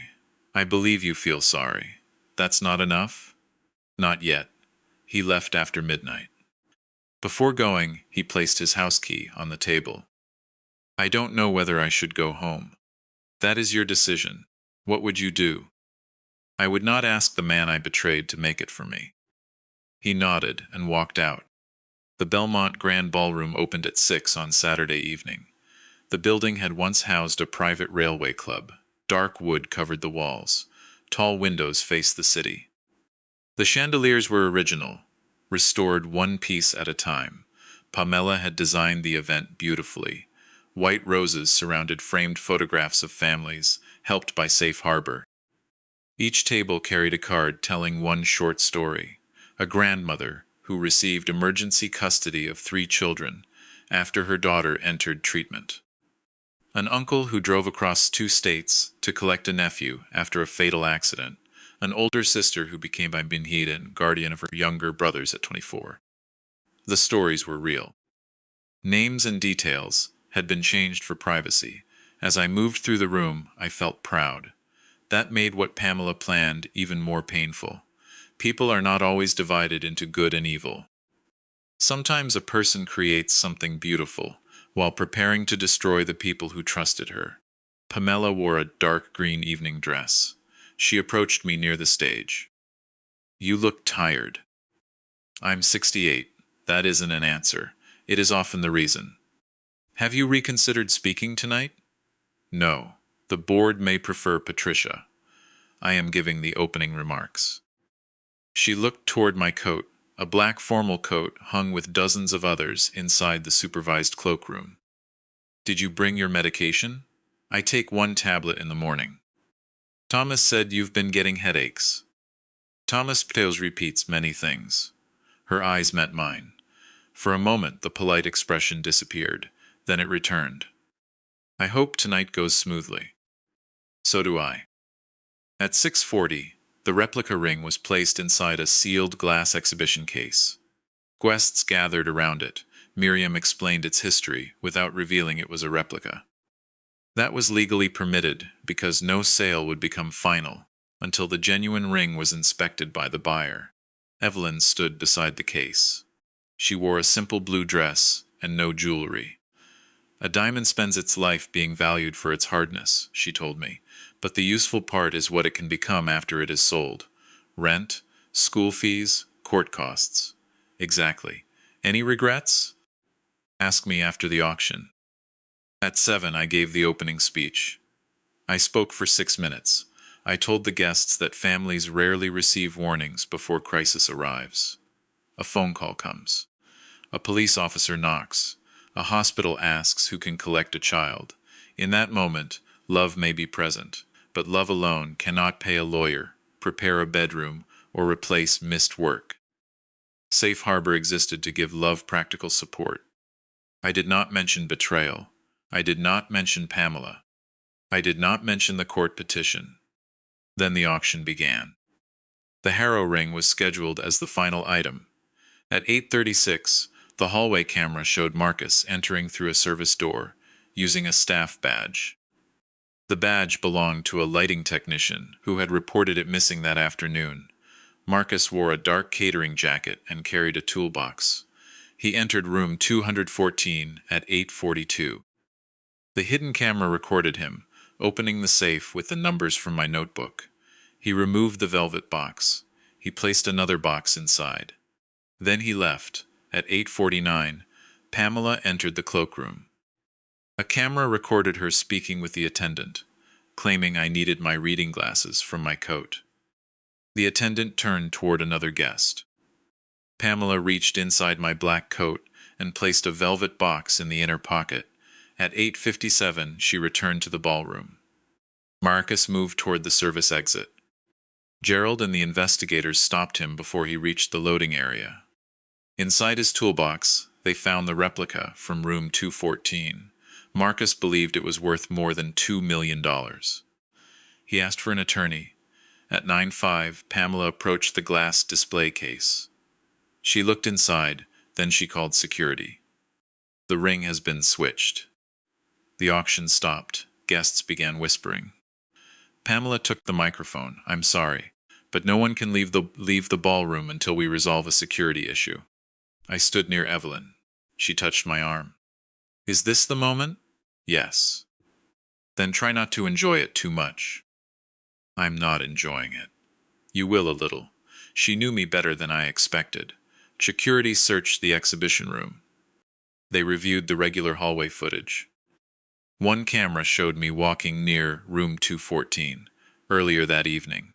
I believe you feel sorry. That's not enough? Not yet. He left after midnight. Before going, he placed his house key on the table. I don't know whether I should go home. That is your decision. What would you do? I would not ask the man I betrayed to make it for me. He nodded and walked out. The Belmont Grand Ballroom opened at 6 on Saturday evening. The building had once housed a private railway club. Dark wood covered the walls. Tall windows faced the city. The chandeliers were original, restored one piece at a time. Pamela had designed the event beautifully. White roses surrounded framed photographs of families, helped by Safe Harbor. Each table carried a card telling one short story. A grandmother who received emergency custody of 3 children after her daughter entered treatment. An uncle who drove across 2 states to collect a nephew after a fatal accident. An older sister who became a Benhida guardian of her younger brothers at 24. The stories were real. Names and details had been changed for privacy. As I moved through the room, I felt proud. That made what Pamela planned even more painful. People are not always divided into good and evil. Sometimes a person creates something beautiful while preparing to destroy the people who trusted her. Pamela wore a dark green evening dress. She approached me near the stage. You look tired. I'm 68. That isn't an answer. It is often the reason. Have you reconsidered speaking tonight? No. The board may prefer Patricia. I am giving the opening remarks. She looked toward my coat, a black formal coat hung with dozens of others inside the supervised cloakroom. Did you bring your medication? I take 1 tablet in the morning. Thomas said you've been getting headaches. Thomas Ptales repeats many things. Her eyes met mine. For a moment the polite expression disappeared, then it returned. I hope tonight goes smoothly. So do I. At 6:40, the replica ring was placed inside a sealed glass exhibition case. Guests gathered around it. Miriam explained its history without revealing it was a replica. That was legally permitted because no sale would become final until the genuine ring was inspected by the buyer. Evelyn stood beside the case. She wore a simple blue dress and no jewelry. A diamond spends its life being valued for its hardness, she told me, but the useful part is what it can become after it is sold. Rent, school fees, court costs. Exactly. Any regrets? Ask me after the auction. At 7, I gave the opening speech. I spoke for 6 minutes. I told the guests that families rarely receive warnings before crisis arrives. A phone call comes. A police officer knocks. A hospital asks who can collect a child. In that moment, love may be present, but love alone cannot pay a lawyer, prepare a bedroom, or replace missed work. Safe Harbor existed to give love practical support. I did not mention betrayal. I did not mention Pamela. I did not mention the court petition. Then the auction began. The Harrow ring was scheduled as the final item. At 8:36, the hallway camera showed Marcus entering through a service door, using a staff badge. The badge belonged to a lighting technician who had reported it missing that afternoon. Marcus wore a dark catering jacket and carried a toolbox. He entered room 214 at 8:42. The hidden camera recorded him, opening the safe with the numbers from my notebook. He removed the velvet box. He placed another box inside. Then he left. At 8:49, Pamela entered the cloakroom. A camera recorded her speaking with the attendant, claiming I needed my reading glasses from my coat. The attendant turned toward another guest. Pamela reached inside my black coat and placed a velvet box in the inner pocket. At 8:57, she returned to the ballroom. Marcus moved toward the service exit. Gerald and the investigators stopped him before he reached the loading area. Inside his toolbox, they found the replica from room 214. Marcus believed it was worth more than $2 million. He asked for an attorney. At 9:05, Pamela approached the glass display case. She looked inside, then she called security. The ring has been switched. The auction stopped. Guests began whispering. Pamela took the microphone. I'm sorry, but no one can leave the ballroom until we resolve a security issue. I stood near Evelyn. She touched my arm. Is this the moment? Yes. Then try not to enjoy it too much. I'm not enjoying it. You will a little. She knew me better than I expected. Security searched the exhibition room. They reviewed the regular hallway footage. One camera showed me walking near room 214 earlier that evening.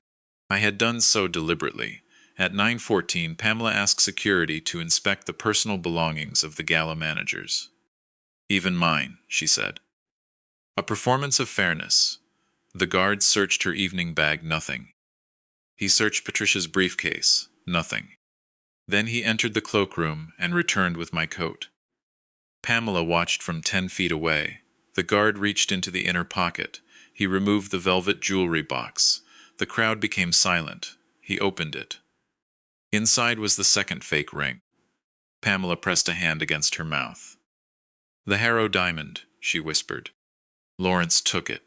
I had done so deliberately. At 9:14, Pamela asked security to inspect the personal belongings of the gala managers. Even mine, she said. A performance of fairness. The guard searched her evening bag, nothing. He searched Patricia's briefcase, nothing. Then he entered the cloakroom and returned with my coat. Pamela watched from 10 feet away. The guard reached into the inner pocket. He removed the velvet jewelry box. The crowd became silent. He opened it. Inside was the second fake ring. Pamela pressed a hand against her mouth. "The Harrow Diamond," she whispered. Lawrence took it.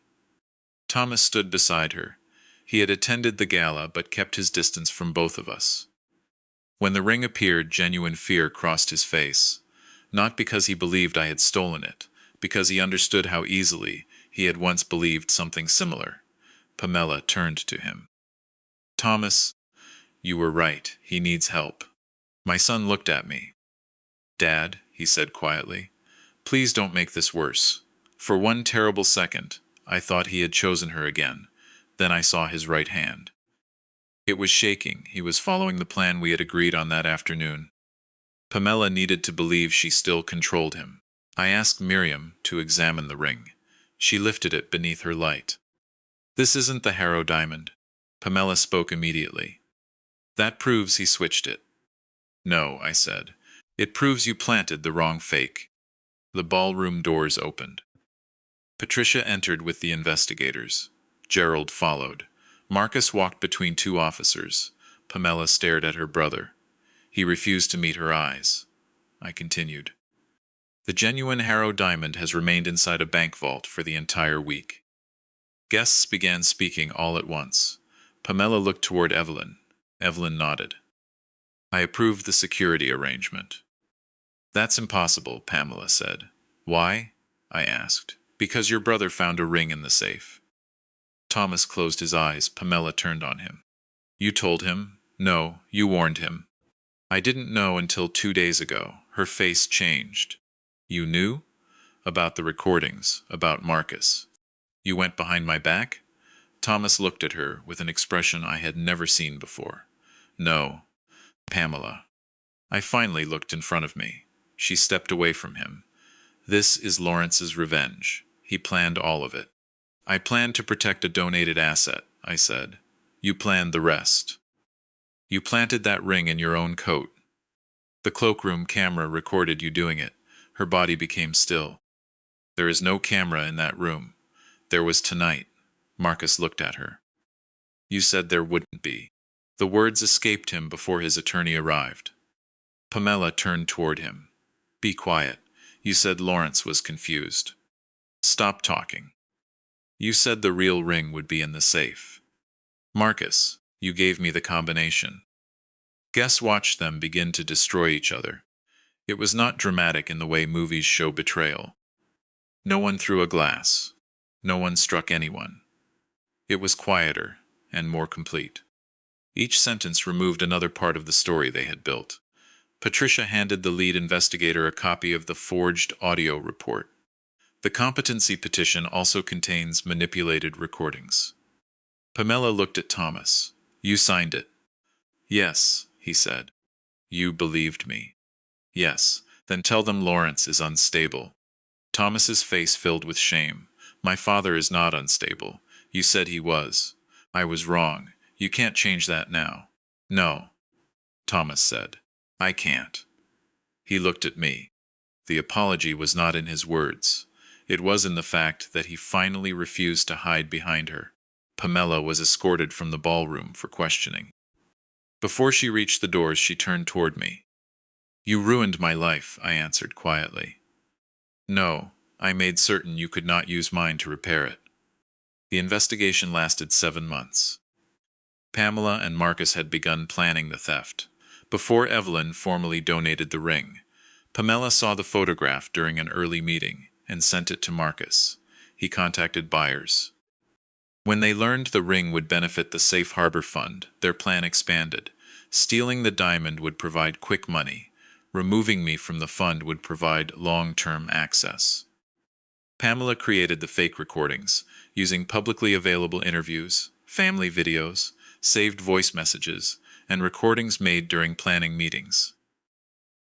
Thomas stood beside her. He had attended the gala but kept his distance from both of us. When the ring appeared, genuine fear crossed his face. Not because he believed I had stolen it, because he understood how easily he had once believed something similar. Pamela turned to him. "Thomas, you were right. He needs help." My son looked at me. "Dad," he said quietly, "please don't make this worse." For one terrible second, I thought he had chosen her again. Then I saw his right hand. It was shaking. He was following the plan we had agreed on that afternoon. Pamela needed to believe she still controlled him. I asked Miriam to examine the ring. She lifted it beneath her light. "This isn't the Harrow Diamond." Pamela spoke immediately. "That proves he switched it." "No," I said. "It proves you planted the wrong fake." The ballroom doors opened. Patricia entered with the investigators. Gerald followed. Marcus walked between two officers. Pamela stared at her brother. He refused to meet her eyes. I continued. "The genuine Harrow Diamond has remained inside a bank vault for the entire week." Guests began speaking all at once. Pamela looked toward Evelyn. Evelyn nodded. I approved the security arrangement. "That's impossible," Pamela said. "Why?" I asked. "Because your brother found a ring in the safe." Thomas closed his eyes. Pamela turned on him. "You told him?" "No, you warned him." "I didn't know until 2 days ago." Her face changed. "You knew?" "About the recordings, about Marcus." "You went behind my back?" Thomas looked at her with an expression I had never seen before. "No, Pamela." I finally looked in front of me. She stepped away from him. "This is Lawrence's revenge. He planned all of it." "I planned to protect a donated asset," I said. "You planned the rest. You planted that ring in your own coat. The cloakroom camera recorded you doing it." Her body became still. "There is no camera in that room. There was tonight." Marcus looked at her. "You said there wouldn't be." The words escaped him before his attorney arrived. Pamela turned toward him. "Be quiet. You said Lawrence was confused." "Stop talking. You said the real ring would be in the safe." "Marcus, you gave me the combination." Guests watched them begin to destroy each other. It was not dramatic in the way movies show betrayal. No one threw a glass. No one struck anyone. It was quieter and more complete. Each sentence removed another part of the story they had built. Patricia handed the lead investigator a copy of the forged audio report. The competency petition also contains manipulated recordings. Pamela looked at Thomas. "You signed it." "Yes," he said. "You believed me." "Yes, then tell them Lawrence is unstable." Thomas's face filled with shame. "My father is not unstable. You said he was. I was wrong. You can't change that now." "No," Thomas said. "I can't." He looked at me. The apology was not in his words. It was in the fact that he finally refused to hide behind her. Pamela was escorted from the ballroom for questioning. Before she reached the doors, she turned toward me. "You ruined my life," I answered quietly. "No, I made certain you could not use mine to repair it." The investigation lasted 7 months. Pamela and Marcus had begun planning the theft. Before Evelyn formally donated the ring, Pamela saw the photograph during an early meeting and sent it to Marcus. He contacted buyers. When they learned the ring would benefit the Safe Harbor Fund, their plan expanded. Stealing the diamond would provide quick money. Removing me from the fund would provide long-term access. Pamela created the fake recordings, using publicly available interviews, family videos, saved voice messages, and recordings made during planning meetings.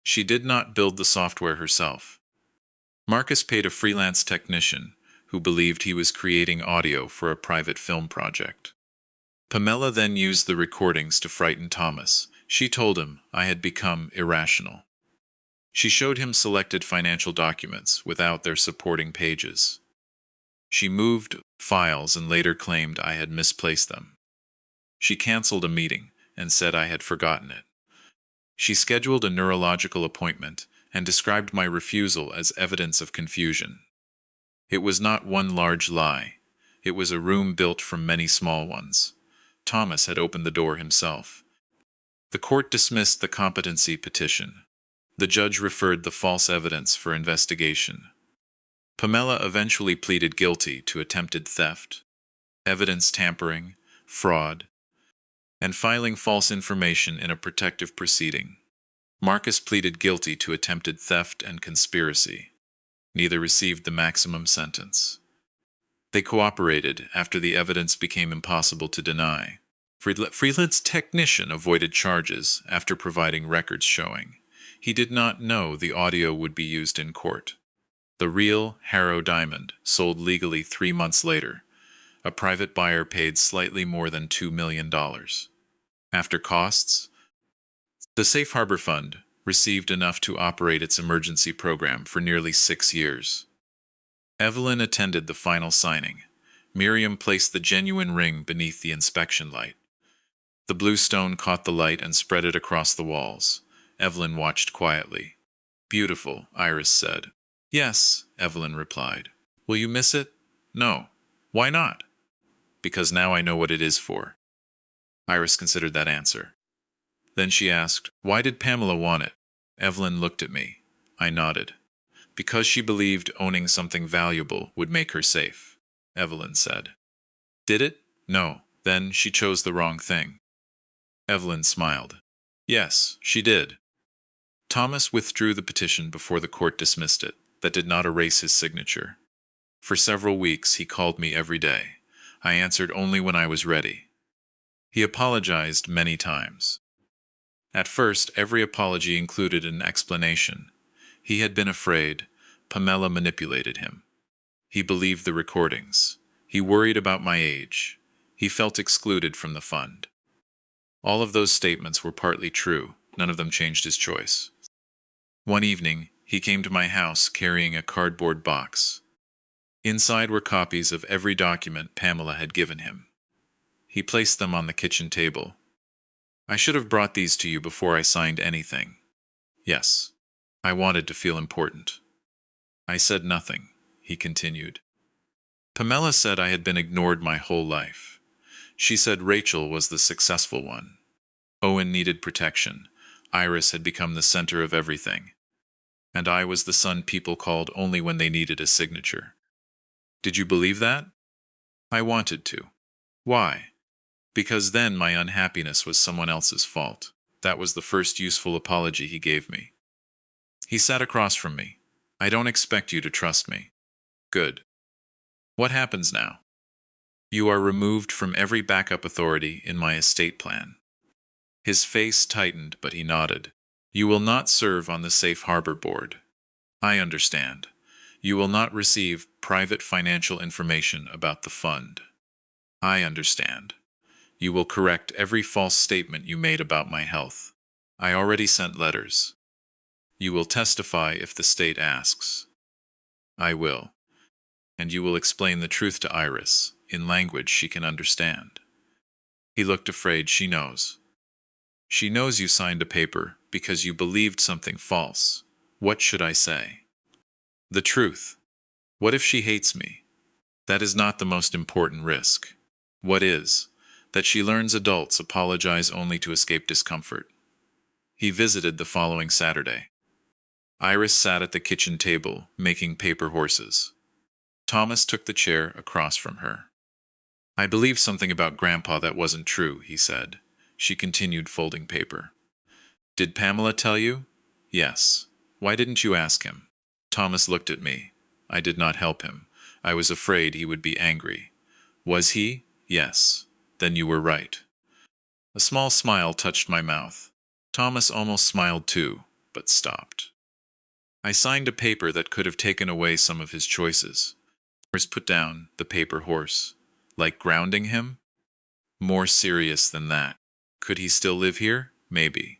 She did not build the software herself. Marcus paid a freelance technician who believed he was creating audio for a private film project. Pamela then used the recordings to frighten Thomas. She told him I had become irrational. She showed him selected financial documents without their supporting pages. She moved files and later claimed I had misplaced them. She canceled a meeting and said I had forgotten it. She scheduled a neurological appointment and described my refusal as evidence of confusion. It was not one large lie. It was a room built from many small ones. Thomas had opened the door himself. The court dismissed the competency petition. The judge referred the false evidence for investigation. Pamela eventually pleaded guilty to attempted theft, evidence tampering, fraud, and filing false information in a protective proceeding. Marcus pleaded guilty to attempted theft and conspiracy. Neither received the maximum sentence. They cooperated after the evidence became impossible to deny. Freeland's technician avoided charges after providing records showing he did not know the audio would be used in court. The real Harrow Diamond sold legally 3 months later. A private buyer paid slightly more than $2 million. After costs, the Safe Harbor Fund received enough to operate its emergency program for nearly 6 years. Evelyn attended the final signing. Miriam placed the genuine ring beneath the inspection light. The blue stone caught the light and spread it across the walls. Evelyn watched quietly. "Beautiful," Iris said. "Yes," Evelyn replied. "Will you miss it?" "No." "Why not?" "Because now I know what it is for." Iris considered that answer. Then she asked, "Why did Pamela want it?" Evelyn looked at me. I nodded. "Because she believed owning something valuable would make her safe," Evelyn said. "Did it?" "No." "Then she chose the wrong thing." Evelyn smiled. "Yes, she did." Thomas withdrew the petition before the court dismissed it. That did not erase his signature. For several weeks he called me every day. I answered only when I was ready. He apologized many times. At first, every apology included an explanation. He had been afraid. Pamela manipulated him. He believed the recordings. He worried about my age. He felt excluded from the fund. All of those statements were partly true. None of them changed his choice. One evening, he came to my house carrying a cardboard box. Inside were copies of every document Pamela had given him. He placed them on the kitchen table. "I should have brought these to you before I signed anything." "Yes." "I wanted to feel important." I said nothing. He continued. "Pamela said I had been ignored my whole life. She said Rachel was the successful one. Owen needed protection. Iris had become the center of everything. And I was the son people called only when they needed a signature." "Did you believe that?" "I wanted to." "Why?" "Because then my unhappiness was someone else's fault." That was the first useful apology he gave me. He sat across from me. "I don't expect you to trust me." "Good. What happens now?" "You are removed from every backup authority in my estate plan." His face tightened, but he nodded. "You will not serve on the Safe Harbor Board." "I understand. You will not receive private financial information about the fund." "I understand. You will correct every false statement you made about my health." "I already sent letters." "You will testify if the state asks." "I will. And you will explain the truth to Iris, in language she can understand." He looked afraid. "She knows." "She knows you signed a paper because you believed something false. What should I say?" "The truth." "What if she hates me?" "That is not the most important risk." "What is?" "That she learns adults apologize only to escape discomfort." He visited the following Saturday. Iris sat at the kitchen table, making paper horses. Thomas took the chair across from her. I believed something about Grandpa that wasn't true, he said. She continued folding paper. Did Pamela tell you? Yes. Why didn't you ask him? Thomas looked at me. I did not help him. I was afraid he would be angry. Was he? Yes. Then you were right. A small smile touched my mouth. Thomas almost smiled too, but stopped. I signed a paper that could have taken away some of his choices. Put down the paper horse. Like grounding him? More serious than that. Could he still live here? Maybe.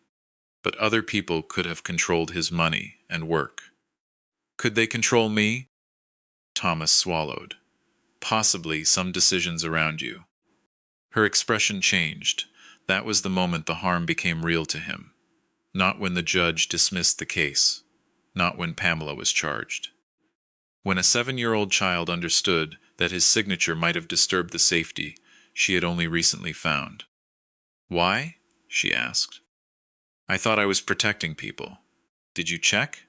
But other people could have controlled his money and work. Could they control me? Thomas swallowed. Possibly some decisions around you. Her expression changed. That was the moment the harm became real to him. Not when the judge dismissed the case. Not when Pamela was charged. When a 7-year-old child understood that his signature might have disturbed the safety she had only recently found. Why? She asked. I thought I was protecting people. Did you check?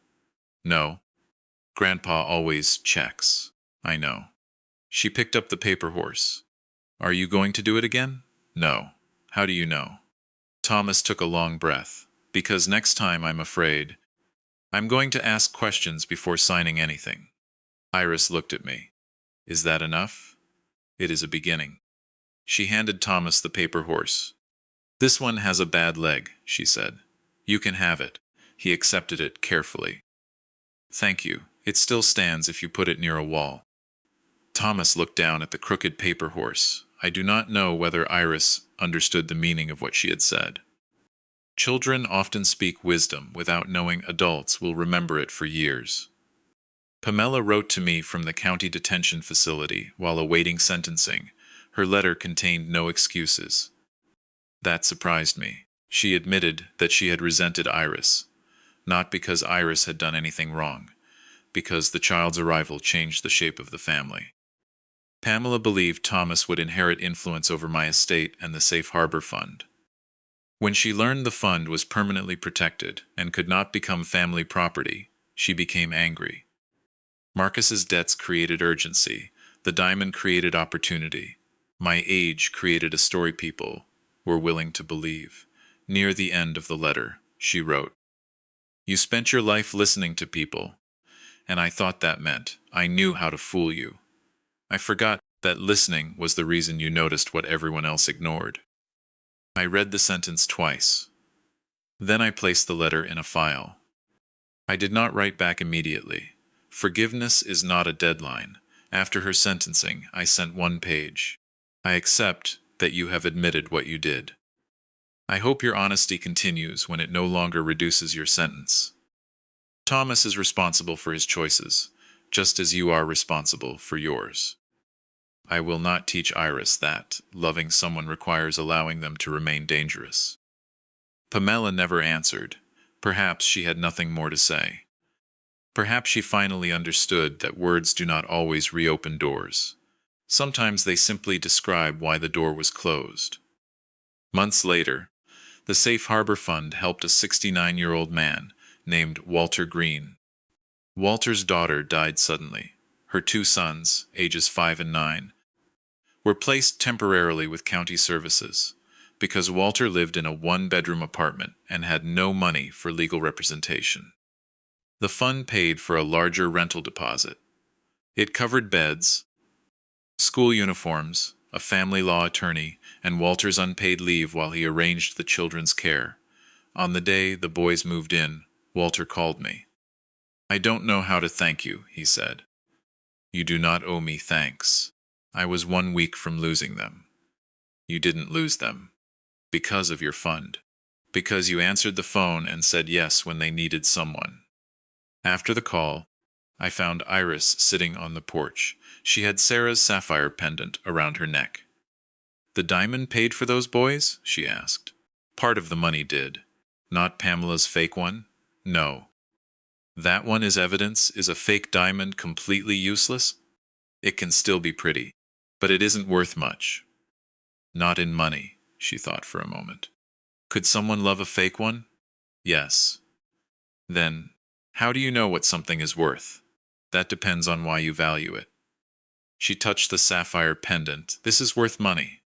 No. Grandpa always checks. I know. She picked up the paper horse. Are you going to do it again? No. How do you know? Thomas took a long breath. Because next time I'm afraid. I'm going to ask questions before signing anything. Iris looked at me. Is that enough? It is a beginning. She handed Thomas the paper horse. This one has a bad leg, she said. You can have it. He accepted it carefully. Thank you. It still stands if you put it near a wall. Thomas looked down at the crooked paper horse. I do not know whether Iris understood the meaning of what she had said. Children often speak wisdom without knowing adults will remember it for years. Pamela wrote to me from the county detention facility while awaiting sentencing. Her letter contained no excuses. That surprised me. She admitted that she had resented Iris, not because Iris had done anything wrong, because the child's arrival changed the shape of the family. Pamela believed Thomas would inherit influence over my estate and the Safe Harbor Fund. When she learned the fund was permanently protected and could not become family property, she became angry. Marcus's debts created urgency. The diamond created opportunity. My age created a story people were willing to believe. Near the end of the letter, she wrote, You spent your life listening to people, and I thought that meant I knew how to fool you. I forgot that listening was the reason you noticed what everyone else ignored. I read the sentence twice. Then I placed the letter in a file. I did not write back immediately. Forgiveness is not a deadline. After her sentencing, I sent 1 page. I accept that you have admitted what you did. I hope your honesty continues when it no longer reduces your sentence. Thomas is responsible for his choices, just as you are responsible for yours. I will not teach Iris that loving someone requires allowing them to remain dangerous. Pamela never answered. Perhaps she had nothing more to say. Perhaps she finally understood that words do not always reopen doors. Sometimes they simply describe why the door was closed. Months later, the Safe Harbor Fund helped a 69-year-old man named Walter Green. Walter's daughter died suddenly. Her 2 sons, ages 5 and 9, were placed temporarily with county services because Walter lived in a 1-bedroom apartment and had no money for legal representation. The fund paid for a larger rental deposit. It covered beds, school uniforms, a family law attorney, and Walter's unpaid leave while he arranged the children's care. On the day the boys moved in, Walter called me. I don't know how to thank you, he said. You do not owe me thanks. I was 1 week from losing them. You didn't lose them. Because of your fund. Because you answered the phone and said yes when they needed someone. After the call, I found Iris sitting on the porch. She had Sarah's sapphire pendant around her neck. The diamond paid for those boys? She asked. Part of the money did. Not Pamela's fake one? No. That one is evidence? Is a fake diamond completely useless? It can still be pretty, but it isn't worth much. Not in money, she thought for a moment. Could someone love a fake one? Yes. Then, how do you know what something is worth? That depends on why you value it. She touched the sapphire pendant. This is worth money.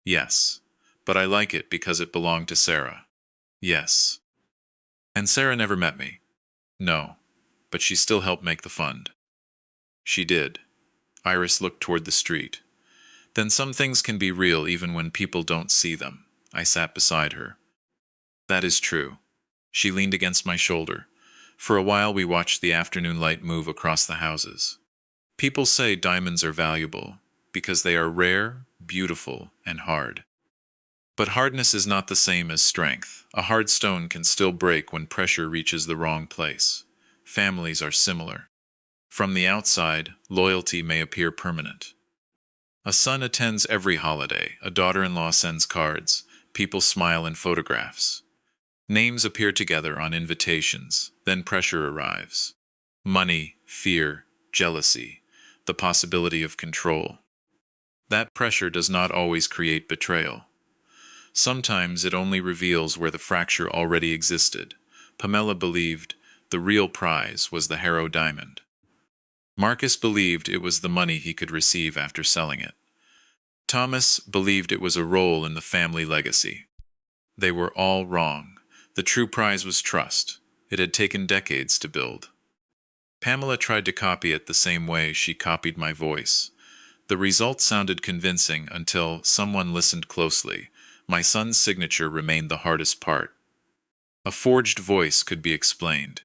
Yes. But I like it because it belonged to Sarah. Yes. And Sarah never met me. No. But she still helped make the fund. She did. Iris looked toward the street. Then some things can be real even when people don't see them. I sat beside her. That is true. She leaned against my shoulder. For a while we watched the afternoon light move across the houses. People say diamonds are valuable because they are rare, beautiful, and hard. But hardness is not the same as strength. A hard stone can still break when pressure reaches the wrong place. Families are similar. From the outside, loyalty may appear permanent. A son attends every holiday, a daughter-in-law sends cards, people smile in photographs. Names appear together on invitations, then pressure arrives. Money, fear, jealousy, the possibility of control. That pressure does not always create betrayal. Sometimes it only reveals where the fracture already existed. Pamela believed the real prize was the Harrow Diamond. Marcus believed it was the money he could receive after selling it. Thomas believed it was a role in the family legacy. They were all wrong. The true prize was trust. It had taken decades to build. Pamela tried to copy it the same way she copied my voice. The result sounded convincing until someone listened closely. My son's signature remained the hardest part. A forged voice could be explained.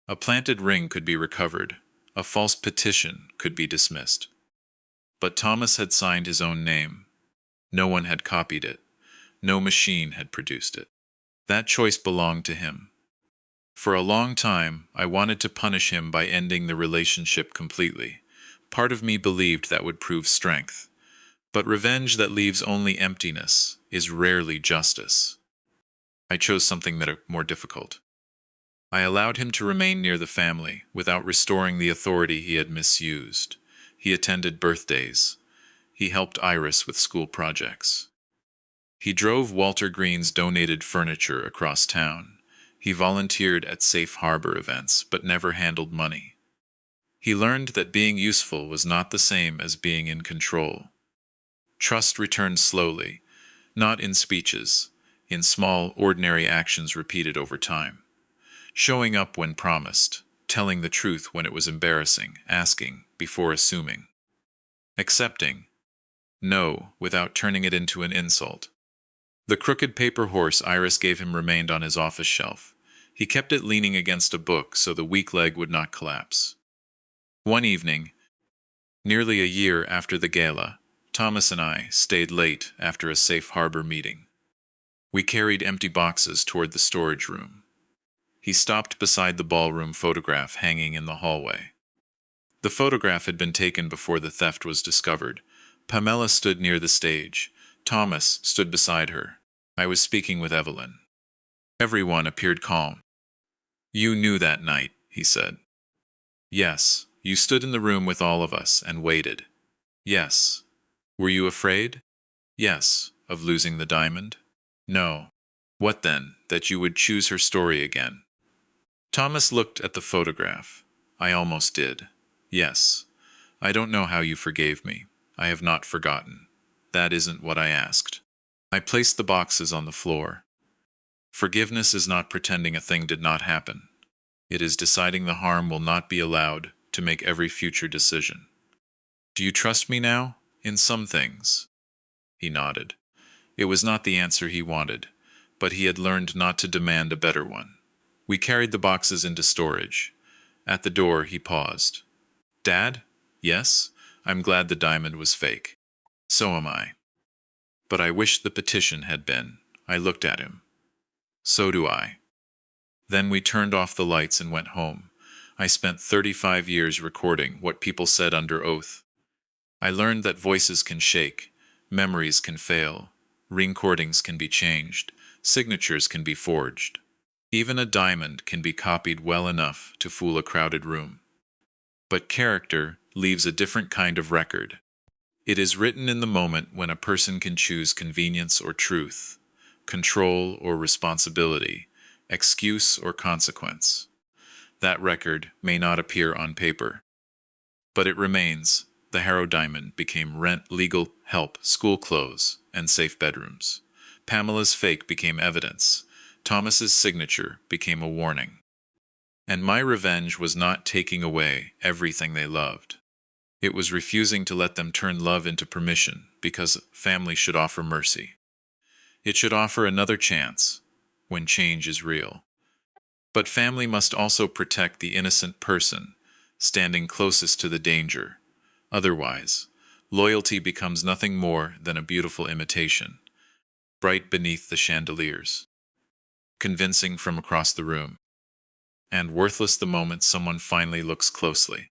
A planted ring could be recovered. A false petition could be dismissed. But Thomas had signed his own name. No one had copied it. No machine had produced it. That choice belonged to him. For a long time, I wanted to punish him by ending the relationship completely. Part of me believed that would prove strength. But revenge that leaves only emptiness is rarely justice. I chose something more difficult. I allowed him to remain near the family without restoring the authority he had misused. He attended birthdays. He helped Iris with school projects. He drove Walter Green's donated furniture across town. He volunteered at safe harbor events, but never handled money. He learned that being useful was not the same as being in control. Trust returned slowly, not in speeches, in small, ordinary actions repeated over time. Showing up when promised, telling the truth when it was embarrassing, asking before assuming. Accepting no without turning it into an insult. The crooked paper horse Iris gave him remained on his office shelf. He kept it leaning against a book so the weak leg would not collapse. One evening, nearly a year after the gala, Thomas and I stayed late after a safe harbor meeting. We carried empty boxes toward the storage room. He stopped beside the ballroom photograph hanging in the hallway. The photograph had been taken before the theft was discovered. Pamela stood near the stage. Thomas stood beside her. I was speaking with Evelyn. Everyone appeared calm. You knew that night, he said. Yes, you stood in the room with all of us and waited. Yes. Were you afraid? Yes. Of losing the diamond? No. What then, that you would choose her story again? Thomas looked at the photograph. I almost did. Yes. I don't know how you forgave me. I have not forgotten. That isn't what I asked. I placed the boxes on the floor. Forgiveness is not pretending a thing did not happen. It is deciding the harm will not be allowed to make every future decision. Do you trust me now? In some things. He nodded. It was not the answer he wanted, but he had learned not to demand a better one. We carried the boxes into storage. At the door, he paused. Dad? Yes? I'm glad the diamond was fake. So am I. But I wish the petition had been. I looked at him. So do I. Then we turned off the lights and went home. I spent 35 years recording what people said under oath. I learned that voices can shake, memories can fail, recordings can be changed, signatures can be forged. Even a diamond can be copied well enough to fool a crowded room. But character leaves a different kind of record. It is written in the moment when a person can choose convenience or truth, control or responsibility, excuse or consequence. That record may not appear on paper, but it remains. The Harrow Diamond became rent, legal help, school clothes, and safe bedrooms. Pamela's fake became evidence. Thomas's signature became a warning. And my revenge was not taking away everything they loved. It was refusing to let them turn love into permission, because family should offer mercy. It should offer another chance when change is real. But family must also protect the innocent person, standing closest to the danger. Otherwise, loyalty becomes nothing more than a beautiful imitation, bright beneath the chandeliers, convincing from across the room, and worthless the moment someone finally looks closely.